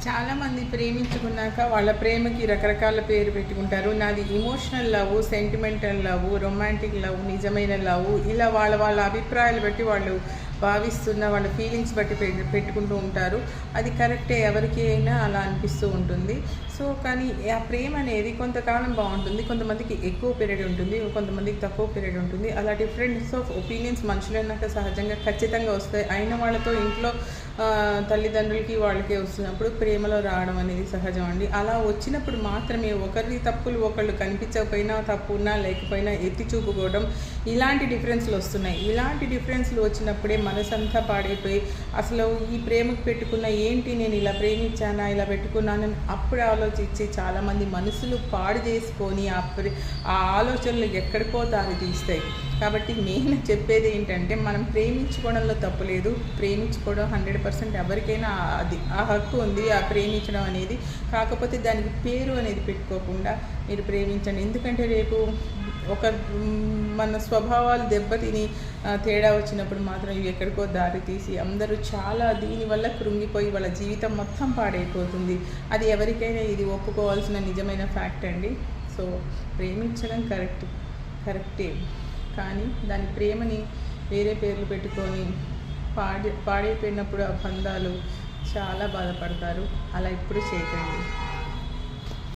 చాలామంది ప్రేమించుకున్నాక వాళ్ళ ప్రేమకి రకరకాల పేరు పెట్టుకుంటారు. నాది emotional love, sentimental love, romantic love, నిజమైన లవ్, ఇలా వాళ్ళ వాళ్ళ అభిప్రాయాలు బట్టి వాళ్ళు భావిస్తున్న వాళ్ళ ఫీలింగ్స్ బట్టి పెట్టుకుంటూ ఉంటారు. అది కరెక్టే, ఎవరికి అయినా అలా అనిపిస్తూ ఉంటుంది. సో కానీ ఆ ప్రేమ అనేది కొంతకాలం బాగుంటుంది, కొంతమందికి ఎక్కువ పీరియడ్ ఉంటుంది, కొంతమందికి తక్కువ పీరియడ్ ఉంటుంది. అలా డిఫరెన్స్ ఆఫ్ ఒపీనియన్స్ మనుషులన్నాక సహజంగా ఖచ్చితంగా వస్తాయి. అయిన వాళ్ళతో ఇంట్లో తల్లిదండ్రులకి వాళ్ళకే వస్తున్నప్పుడు ప్రేమలో రావడం అనేది సహజం అండి. అలా వచ్చినప్పుడు మాత్రమే ఒకరి తప్పులు ఒకళ్ళు కనిపించకపోయినా, తప్పు ఉన్నా లేకపోయినా ఎత్తి చూపుకోవడం, ఇలాంటి డిఫరెన్స్లు వస్తున్నాయి. ఇలాంటి డిఫరెన్స్లు వచ్చినప్పుడే మనసంతా పాడైపోయి అసలు ఈ ప్రేమకు పెట్టుకున్న ఏంటి, నేను ఇలా ప్రేమించానా, ఇలా పెట్టుకున్నానని అప్పుడు ఆలోచించి చాలామంది మనసులు పాడు చేసుకొని ఆ ఆలోచనలు ఎక్కడికో దారి తీస్తాయి. కాబట్టి నేను చెప్పేది ఏంటంటే, మనం ప్రేమించుకోవడంలో తప్పు లేదు. ప్రేమించుకోవడం 100% ఎవరికైనా అది ఆ హక్కు ఉంది, ఆ ప్రేమించడం అనేది. కాకపోతే దానికి పేరు అనేది పెట్టుకోకుండా మీరు ప్రేమించండి. ఎందుకంటే రేపు ఒక మన స్వభావాలు దెబ్బతిని తేడా వచ్చినప్పుడు మాత్రం ఇవి ఎక్కడికో దారి తీసి అందరూ చాలా దీనివల్ల కృంగిపోయి వాళ్ళ జీవితం మొత్తం పాడైపోతుంది. అది ఎవరికైనా ఇది ఒప్పుకోవాల్సిన నిజమైన ఫ్యాక్ట్ అండి. సో ప్రేమించడం కరెక్టే, కానీ దాని ప్రేమని వేరే పేర్లు పెట్టుకొని పాడైపోయినప్పుడు ఆ బంధాలు చాలా బాధపడతారు. అలా ఎప్పుడు చేయకండి.